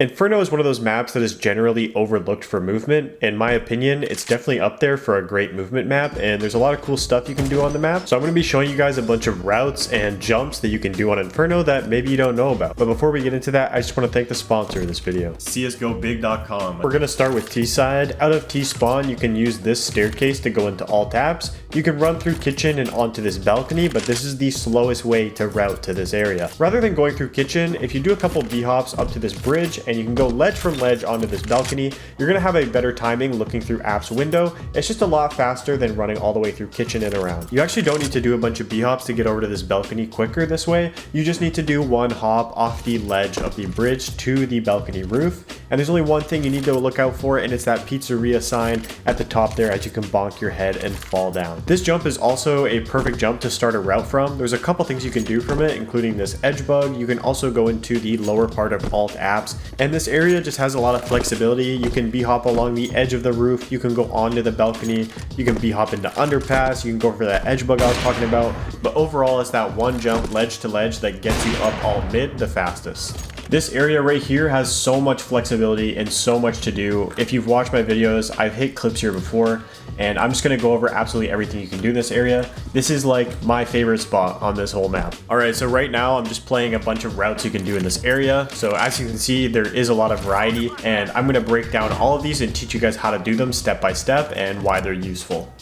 Inferno is one of those maps that is generally overlooked for movement. In my opinion, it's definitely up there for a great movement map, and there's a lot of cool stuff you can do on the map. So I'm going to be showing you guys a bunch of routes and jumps that you can do on Inferno that maybe you don't know about. But before we get into that, I just want to thank the sponsor of this video, CSGOBig.com. We're going to start with T-side. Out of T-spawn, you can use this staircase to go into all tabs. You can run through kitchen and onto this balcony, but this is the slowest way to route to this area. Rather than going through kitchen, if you do a couple B-hops up to this bridge, and you can go ledge from ledge onto this balcony, you're going to have a better timing looking through app's window. It's just a lot faster than running all the way through kitchen and around. You actually don't need to do a bunch of B-hops to get over to this balcony quicker this way. You just need to do one hop off the ledge of the bridge to the balcony roof. And there's only one thing you need to look out for, and it's that pizzeria sign at the top there as you can bonk your head and fall down. This jump is also a perfect jump to start a route from. There's a couple things you can do from it, including this edge bug. You can also go into the lower part of alt apps, and this area just has a lot of flexibility. You can b-hop along the edge of the roof, you can go onto the balcony, you can b-hop into underpass, you can go for that edge bug I was talking about, but overall it's that one jump ledge to ledge that gets you up alt mid the fastest. This area right here has so much flexibility and so much to do. If you've watched my videos, I've hit clips here before, and I'm just going to go over absolutely everything you can do in this area. This is like my favorite spot on this whole map. Alright, so right now I'm just playing a bunch of routes you can do in this area. So as you can see, there is a lot of variety, and I'm going to break down all of these and teach you guys how to do them step by step and why they're useful.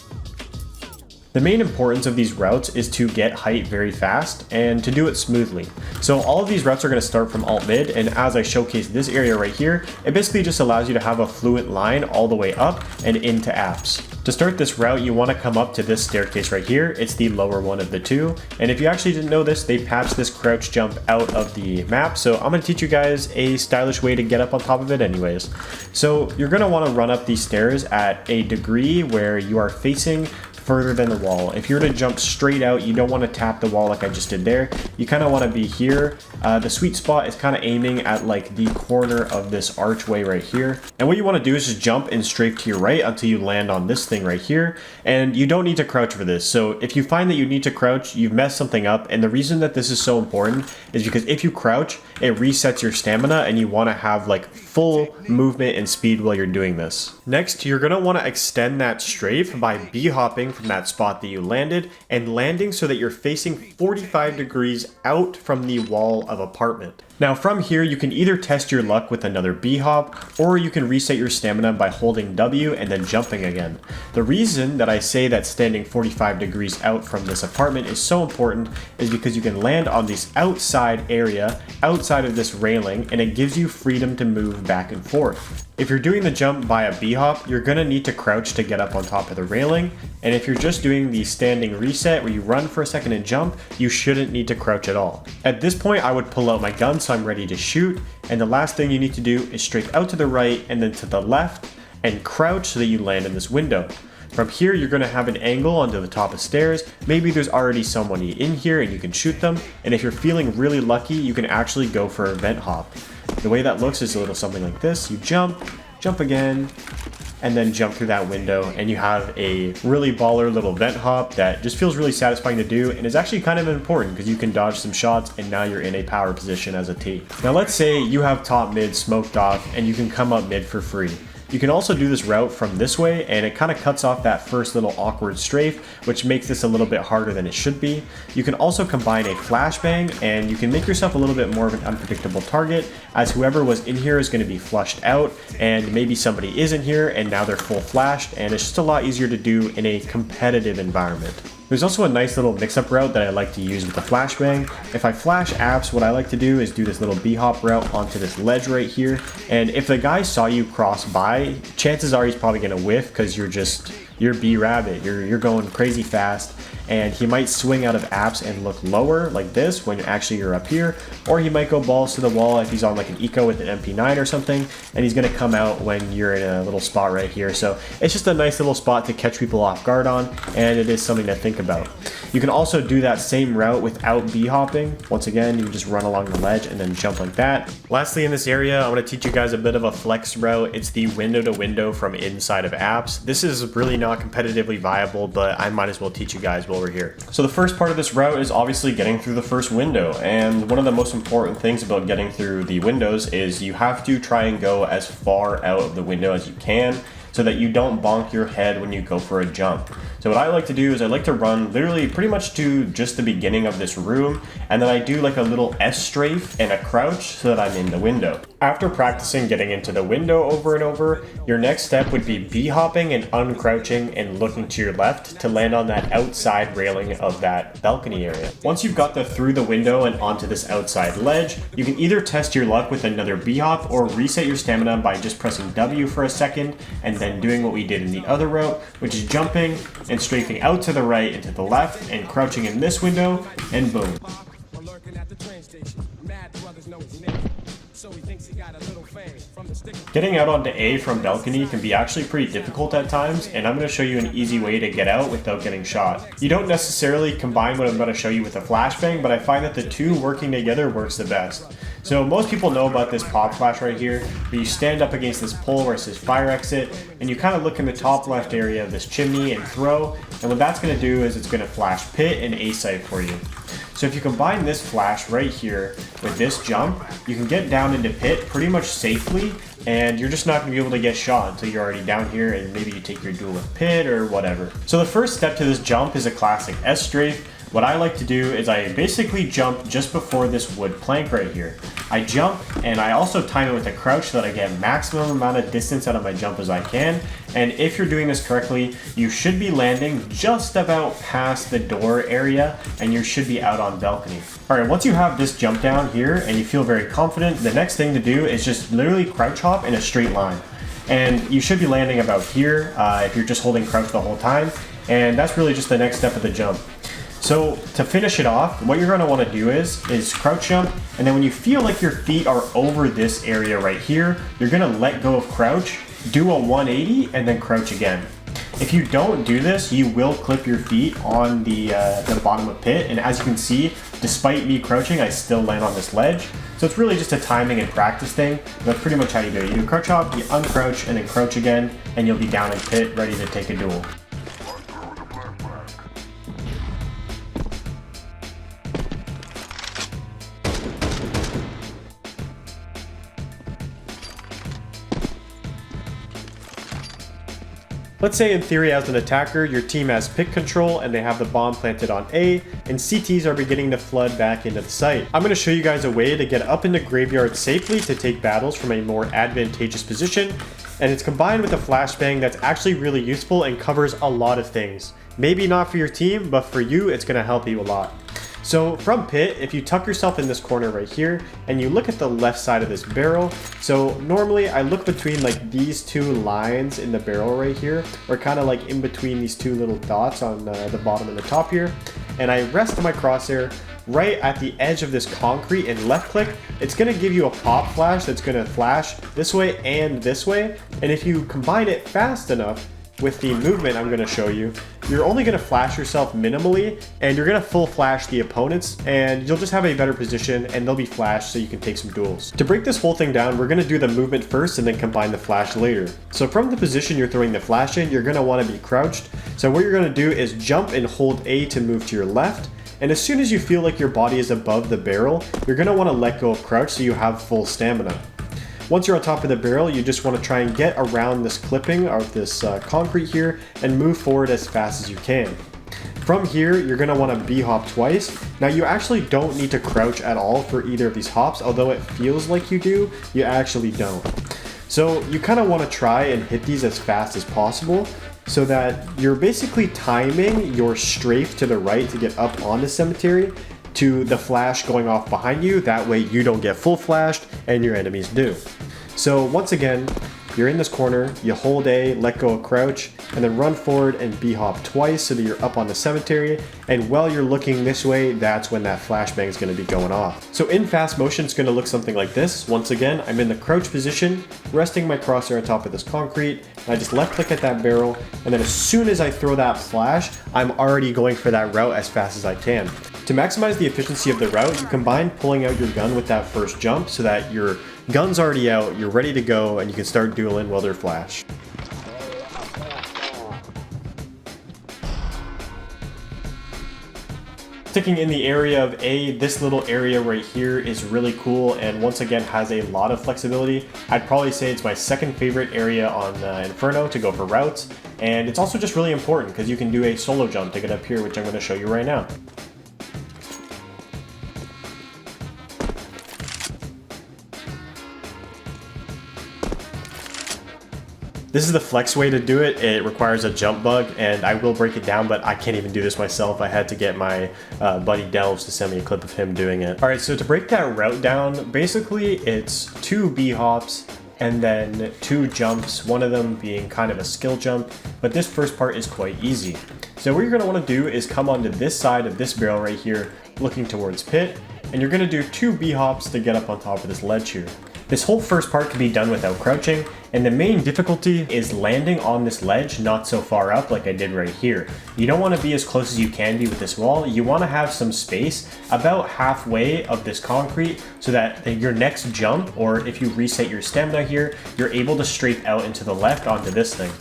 The main importance of these routes is to get height very fast and to do it smoothly. So all of these routes are going to start from alt mid, and as I showcase this area right here, it basically just allows you to have a fluent line all the way up and into apps. To start this route, you want to come up to this staircase right here. It's the lower one of the two, and if you actually didn't know this, they patched this crouch jump out of the map, so I'm going to teach you guys a stylish way to get up on top of it anyways. So you're going to want to run up these stairs at a degree where you are facing further than the wall. If you were to jump straight out, you don't want to tap the wall like I just did there. You kind of want to be here. The sweet spot is kind of aiming at like the corner of this archway right here. And what you want to do is just jump and strafe to your right until you land on this thing right here. And you don't need to crouch for this. So if you find that you need to crouch, you've messed something up. And the reason that this is so important is because if you crouch, it resets your stamina, and you want to have like full movement and speed while you're doing this. Next, you're going to want to extend that strafe by b-hopping from that spot that you landed and landing so that you're facing 45 degrees out from the wall of apartment. Now from here, you can either test your luck with another b-hop, or you can reset your stamina by holding W and then jumping again. The reason that I say that standing 45 degrees out from this apartment is so important is because you can land on this outside area, outside of this railing, and it gives you freedom to move back and forth. If you're doing the jump by a b-hop, you're going to need to crouch to get up on top of the railing, and if you're just doing the standing reset where you run for a second and jump, you shouldn't need to crouch at all. At this point, I would pull out my gun so I'm ready to shoot, and the last thing you need to do is strafe out to the right and then to the left and crouch so that you land in this window. From here, you're going to have an angle onto the top of stairs. Maybe there's already someone in here and you can shoot them, and if you're feeling really lucky, you can actually go for a vent hop. The way that looks is a little something like this. You jump again, and then jump through that window, and you have a really baller little vent hop that just feels really satisfying to do, and is actually kind of important because you can dodge some shots, and now you're in a power position as a T. Now let's say you have top mid smoked off and you can come up mid for free. You can also do this route from this way, and it kind of cuts off that first little awkward strafe, which makes this a little bit harder than it should be. You can also combine a flashbang, and you can make yourself a little bit more of an unpredictable target, as whoever was in here is going to be flushed out, and maybe somebody is in here and now they're full flashed, and it's just a lot easier to do in a competitive environment. There's also a nice little mix-up route that I like to use with the flashbang. If I flash apps, what I like to do is do this little b-hop route onto this ledge right here, and if the guy saw you cross by, chances are he's probably going to whiff because you're B-rabbit, you're going crazy fast, and he might swing out of apps and look lower like this when actually you're up here, or he might go balls to the wall if he's on like an eco with an MP9 or something, and he's going to come out when you're in a little spot right here. So it's just a nice little spot to catch people off guard on, and it is something to think about. You can also do that same route without b-hopping. Once again, you just run along the ledge and then jump like that. Lastly, in this area, I'm going to teach you guys a bit of a flex route. It's the window to window from inside of apps. This is really not competitively viable, but I might as well teach you guys while over here. So the first part of this route is obviously getting through the first window, and one of the most important things about getting through the windows is you have to try and go as far out of the window as you can, so that you don't bonk your head when you go for a jump. So what I like to do is I like to run literally pretty much to just the beginning of this room, and then I do like a little S strafe and a crouch so that I'm in the window. After practicing getting into the window over and over, your next step would be B-hopping and uncrouching and looking to your left to land on that outside railing of that balcony area. Once you've got through the window and onto this outside ledge, you can either test your luck with another B-hop or reset your stamina by just pressing W for a second and then doing what we did in the other route, which is jumping and strafing out to the right and to the left and crouching in this window, and boom. Getting out onto A from balcony can be actually pretty difficult at times, and I'm going to show you an easy way to get out without getting shot. You don't necessarily combine what I'm going to show you with a flashbang, but I find that the two working together works the best. So most people know about this pop flash right here, where you stand up against this pole where it says fire exit, and you kind of look in the top left area of this chimney and throw, and what that's going to do is it's going to flash pit and A site for you. So if you combine this flash right here with this jump, you can get down into pit pretty much safely, and you're just not going to be able to get shot until you're already down here and maybe you take your duel with pit or whatever. So the first step to this jump is a classic S strafe. What I like to do is I basically jump just before this wood plank right here. I jump and I also time it with a crouch so that I get maximum amount of distance out of my jump as I can. And if you're doing this correctly, you should be landing just about past the door area and you should be out on balcony. Alright, once you have this jump down here and you feel very confident, the next thing to do is just literally crouch hop in a straight line. And you should be landing about here if you're just holding crouch the whole time. And that's really just the next step of the jump. So to finish it off, what you're going to want to do is crouch jump, and then when you feel like your feet are over this area right here, you're going to let go of crouch, do a 180, and then crouch again. If you don't do this, you will clip your feet on the bottom of pit, and as you can see, despite me crouching, I still land on this ledge. So it's really just a timing and practice thing. That's pretty much how you do it. You do crouch hop, you uncrouch, and then crouch again, and you'll be down in pit, ready to take a duel. Let's say in theory as an attacker, your team has pick control and they have the bomb planted on A, and CTs are beginning to flood back into the site. I'm going to show you guys a way to get up into graveyard safely to take battles from a more advantageous position, and it's combined with a flashbang that's actually really useful and covers a lot of things. Maybe not for your team, but for you, it's going to help you a lot. So from pit, if you tuck yourself in this corner right here and you look at the left side of this barrel, so normally I look between like these two lines in the barrel right here, or kind of like in between these two little dots on the bottom and the top here, and I rest my crosshair right at the edge of this concrete and left click. It's going to give you a pop flash that's going to flash this way and this way, and if you combine it fast enough with the movement I'm going to show you, you're only going to flash yourself minimally, and you're going to full flash the opponents, and you'll just have a better position and they'll be flashed so you can take some duels. To break this whole thing down, we're going to do the movement first and then combine the flash later. So from the position you're throwing the flash in, you're going to want to be crouched. So what you're going to do is jump and hold A to move to your left, and as soon as you feel like your body is above the barrel, you're going to want to let go of crouch so you have full stamina. Once you're on top of the barrel, you just want to try and get around this clipping of this concrete here and move forward as fast as you can. From here, you're going to want to B-hop twice. Now you actually don't need to crouch at all for either of these hops, although it feels like you do, you actually don't. So you kind of want to try and hit these as fast as possible so that you're basically timing your strafe to the right to get up on the cemetery to the flash going off behind you. That way you don't get full flashed and your enemies do. So once again, you're in this corner, you hold A, let go of crouch, and then run forward and B-hop twice so that you're up on the cemetery, and while you're looking this way, that's when that flashbang is going to be going off. So in fast motion, it's going to look something like this. Once again, I'm in the crouch position, resting my crosshair on top of this concrete, and I just left click at that barrel, and then as soon as I throw that flash, I'm already going for that route as fast as I can. To maximize the efficiency of the route, you combine pulling out your gun with that first jump so that your gun's already out, you're ready to go, and you can start dueling while they're flash. Sticking in the area of A, this little area right here is really cool and once again has a lot of flexibility. I'd probably say it's my second favorite area on Inferno to go for routes, and it's also just really important because you can do a solo jump to get up here, which I'm going to show you right now. This is the flex way to do it. It requires a jump bug, and I will break it down, but I can't even do this myself. I had to get my buddy Delves to send me a clip of him doing it. All right, so to break that route down, basically it's 2 B-hops and then 2 jumps, one of them being kind of a skill jump, but this first part is quite easy. So what you're gonna wanna do is come onto this side of this barrel right here, looking towards pit, and you're gonna do 2 B-hops to get up on top of this ledge here. This whole first part can be done without crouching, and the main difficulty is landing on this ledge not so far up like I did right here. You don't want to be as close as you can be with this wall. You want to have some space about halfway of this concrete so that your next jump, or if you reset your stamina here, you're able to strafe out into the left onto this thing.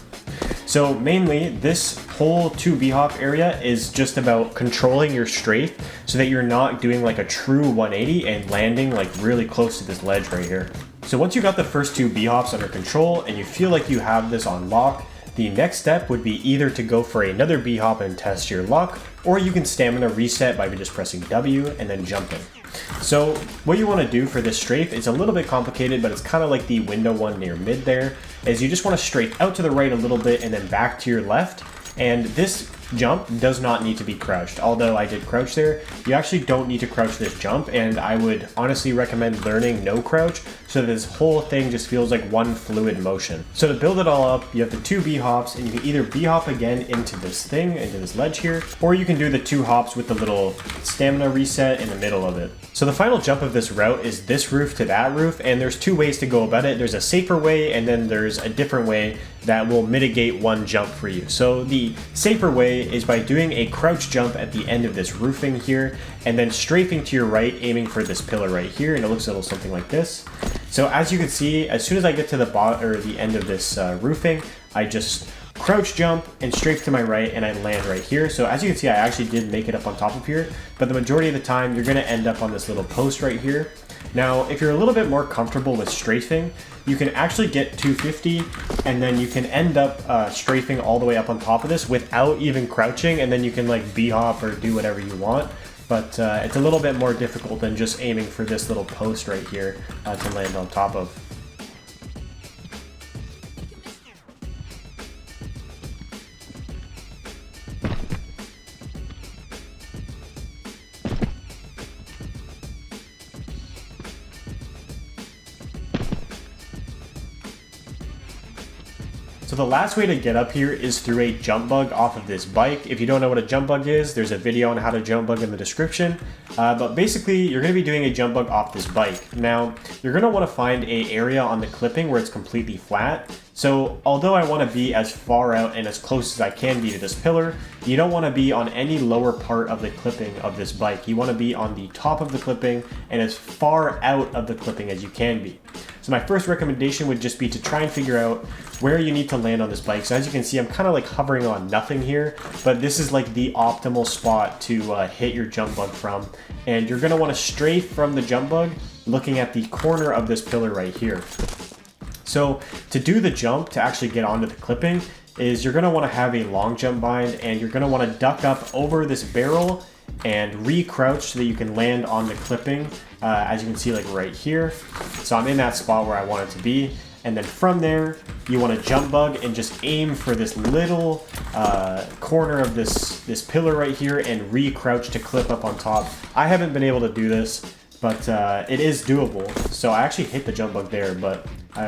So mainly this whole 2 B-hop area is just about controlling your strafe so that you're not doing like a true 180 and landing like really close to this ledge right here. So once you got the first 2 B-hops under control and you feel like you have this on lock, the next step would be either to go for another B-hop and test your luck, or you can stamina reset by just pressing W and then jumping. So what you want to do for this strafe is a little bit complicated, but it's kind of like the window one near mid there, is you just want to strafe out to the right a little bit and then back to your left. And this jump does not need to be crouched. Although I did crouch there, you actually don't need to crouch this jump, and I would honestly recommend learning no crouch so that this whole thing just feels like one fluid motion. So to build it all up, you have the 2 B-hops, and you can either B-hop again into this thing, into this ledge here, or you can do the 2 hops with the little stamina reset in the middle of it. So the final jump of this route is this roof to that roof, and there's 2 ways to go about it. There's a safer way, and then there's a different way that will mitigate one jump for you. So the safer way is by doing a crouch jump at the end of this roofing here, and then strafing to your right, aiming for this pillar right here, and it looks a little something like this. So as you can see, as soon as I get to the bottom or the end of this roofing, I just crouch jump and strafe to my right, and I land right here. So as you can see, I actually did make it up on top of here, but the majority of the time you're gonna end up on this little post right here. Now, if you're a little bit more comfortable with strafing, you can actually get 250, and then you can end up strafing all the way up on top of this without even crouching, and then you can like B-hop or do whatever you want. But it's a little bit more difficult than just aiming for this little post right here to land on top of. So the last way to get up here is through a jump bug off of this bike. If you don't know what a jump bug is, there's a video on how to jump bug in the description. But basically, you're going to be doing a jump bug off this bike. Now, you're going to want to find an area on the clipping where it's completely flat. So although I want to be as far out and as close as I can be to this pillar, you don't want to be on any lower part of the clipping of this bike. You want to be on the top of the clipping and as far out of the clipping as you can be. So my first recommendation would just be to try and figure out where you need to land on this bike. So as you can see, I'm kind of like hovering on nothing here, but this is like the optimal spot to hit your jump bug from. And you're going to want to strafe from the jump bug looking at the corner of this pillar right here. So to do the jump, to actually get onto the clipping, is you're going to want to have a long jump bind, and you're going to want to duck up over this barrel and re-crouch so that you can land on the clipping, as you can see like right here. So I'm in that spot where I want it to be. And then from there, you want to jump bug and just aim for this little corner of this pillar right here and re-crouch to clip up on top. I haven't been able to do this, but it is doable. So I actually hit the jump bug there, but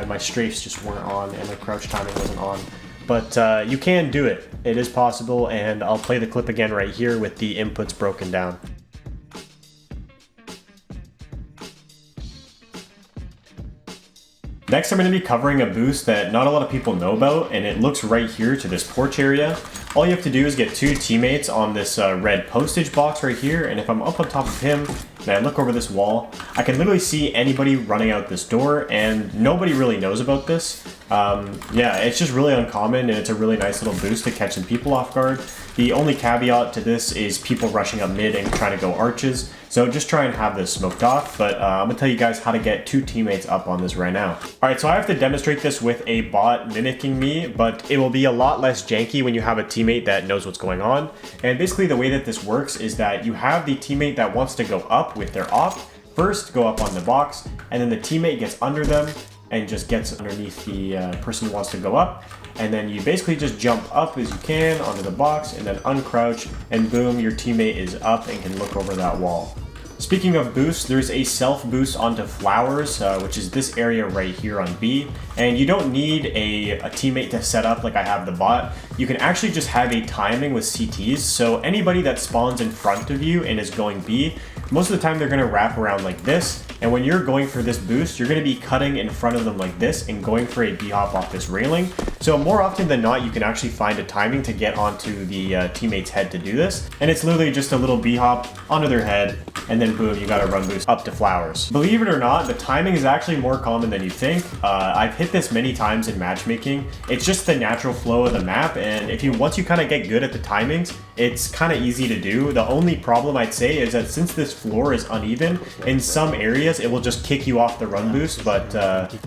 my strafes just weren't on and my crouch timing wasn't on. But you can do it. It is possible, and I'll play the clip again right here with the inputs broken down. Next, I'm going to be covering a boost that not a lot of people know about, and it looks right here to this porch area. All you have to do is get 2 teammates on this red postage box right here, and if I'm up on top of him and I look over this wall, I can literally see anybody running out this door, and nobody really knows about this. Yeah, it's just really uncommon, and it's a really nice little boost to catch some people off guard. The only caveat to this is people rushing up mid and trying to go arches, so just try and have this smoked off, but I'm going to tell you guys how to get 2 teammates up on this right now. Alright, so I have to demonstrate this with a bot mimicking me, but it will be a lot less janky when you have a teammate that knows what's going on. And basically the way that this works is that you have the teammate that wants to go up with their op, first go up on the box, and then the teammate gets under them and just gets underneath the person who wants to go up. And then you basically just jump up as you can onto the box and then uncrouch, and boom, your teammate is up and can look over that wall. Speaking of boosts, there's a self boost onto flowers, which is this area right here on B. And you don't need a teammate to set up like I have the bot. You can actually just have a timing with CTs. So anybody that spawns in front of you and is going B, most of the time they're going to wrap around like this. And when you're going for this boost, you're going to be cutting in front of them like this and going for a Bhop off this railing. So more often than not, you can actually find a timing to get onto the teammate's head to do this. And it's literally just a little Bhop onto their head, and then boom, you got a run boost up to flowers. Believe it or not, the timing is actually more common than you think. I've hit this many times in matchmaking. It's just the natural flow of the map, and once you kind of get good at the timings, it's kind of easy to do. The only problem I'd say is that since this floor is uneven, in some areas it will just kick you off the run boost, but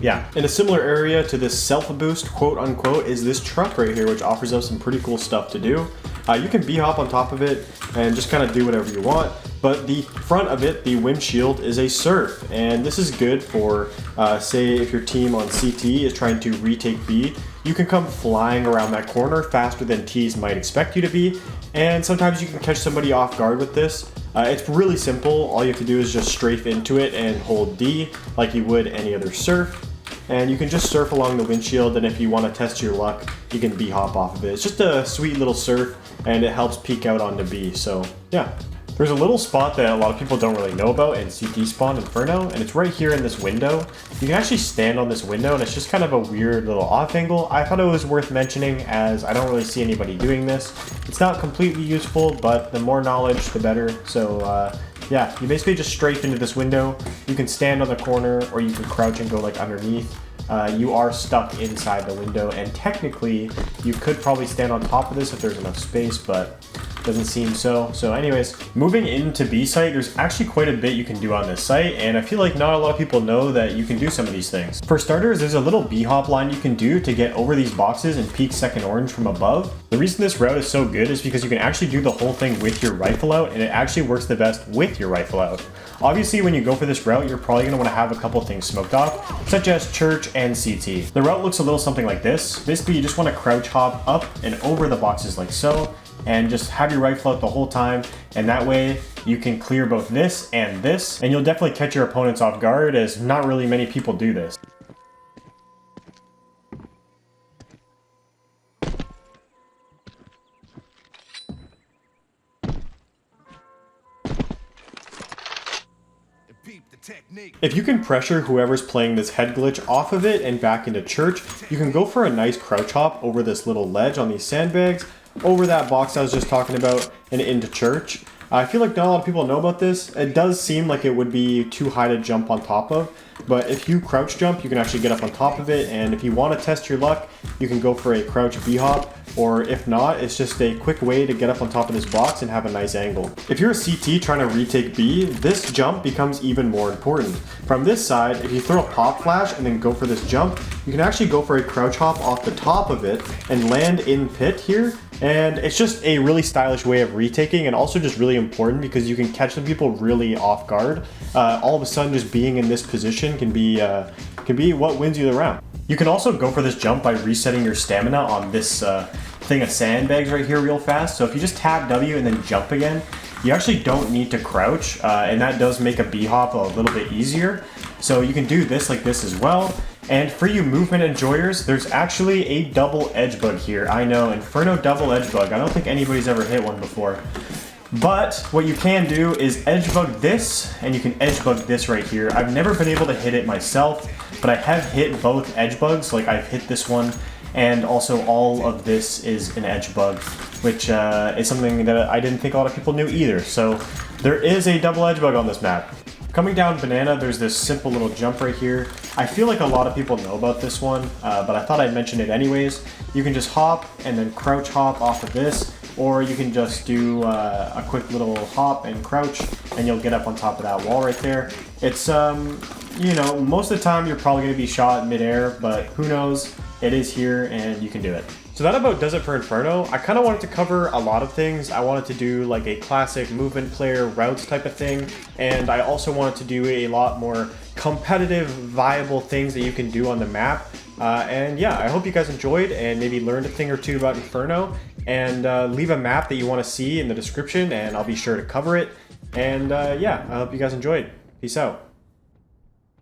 yeah. In a similar area to this self boost, quote unquote, is this truck right here, which offers us some pretty cool stuff to do. You can Bhop on top of it and just kind of do whatever you want, but the front of it, the windshield, is a surf, and this is good for, say, if your team on CT is trying to retake B, you can come flying around that corner faster than Ts might expect you to be, and sometimes you can catch somebody off guard with this. It's really simple. All you have to do is just strafe into it and hold D like you would any other surf. And you can just surf along the windshield, and if you want to test your luck, you can Bhop off of it. It's just a sweet little surf, and it helps peek out onto B, so yeah. There's a little spot that a lot of people don't really know about in CT spawn Inferno, and it's right here in this window. You can actually stand on this window, and it's just kind of a weird little off angle. I thought it was worth mentioning, as I don't really see anybody doing this. It's not completely useful, but the more knowledge, the better. So yeah, you basically just strafe into this window. You can stand on the corner, or you can crouch and go like underneath. You are stuck inside the window, and technically you could probably stand on top of this if there's enough space, but doesn't seem so. So anyways, moving into B site, there's actually quite a bit you can do on this site, and I feel like not a lot of people know that you can do some of these things. For starters, there's a little Bhop line you can do to get over these boxes and peek second orange from above. The reason this route is so good is because you can actually do the whole thing with your rifle out, and it actually works the best with your rifle out. Obviously, when you go for this route, you're probably going to want to have a couple things smoked off, such as church and CT. The route looks a little something like this. Basically, you just want to crouch hop up and over the boxes like so, and just have your rifle out the whole time, and that way you can clear both this, and you'll definitely catch your opponents off guard, as not really many people do this. If you can pressure whoever's playing this head glitch off of it and back into church, you can go for a nice crouch hop over this little ledge on these sandbags, over that box I was just talking about, and into church. I feel like not a lot of people know about this. It does seem like it would be too high to jump on top of, but if you crouch jump, you can actually get up on top of it, and if you want to test your luck, you can go for a crouch Bhop, or if not, it's just a quick way to get up on top of this box and have a nice angle. If you're a CT trying to retake B, this jump becomes even more important. From this side, if you throw a pop flash and then go for this jump, you can actually go for a crouch hop off the top of it and land in pit here. And it's just a really stylish way of retaking, and also just really important because you can catch some people really off guard. All of a sudden, just being in this position can be what wins you the round. You can also go for this jump by resetting your stamina on this thing of sandbags right here real fast. So if you just tap W and then jump again, you actually don't need to crouch, and that does make a Bhop a little bit easier. So you can do this like this as well. And for you movement enjoyers, there's actually a double edge bug here. I know, Inferno double edge bug. I don't think anybody's ever hit one before. But what you can do is edge bug this, and you can edge bug this right here. I've never been able to hit it myself, but I have hit both edge bugs. Like I've hit this one, and also all of this is an edge bug, which is something that I didn't think a lot of people knew either. So there is a double edge bug on this map. Coming down banana, there's this simple little jump right here. I feel like a lot of people know about this one, but I thought I'd mention it anyways. You can just hop and then crouch hop off of this, or you can just do a quick little hop and crouch, and you'll get up on top of that wall right there. It's, you know, most of the time you're probably going to be shot midair, but who knows? It is here and you can do it. So that about does it for Inferno. I kind of wanted to cover a lot of things. I wanted to do like a classic movement player routes type of thing, and I also wanted to do a lot more competitive, viable things that you can do on the map. And yeah, I hope you guys enjoyed and maybe learned a thing or two about Inferno, and leave a map that you want to see in the description and I'll be sure to cover it. And yeah, I hope you guys enjoyed. Peace out.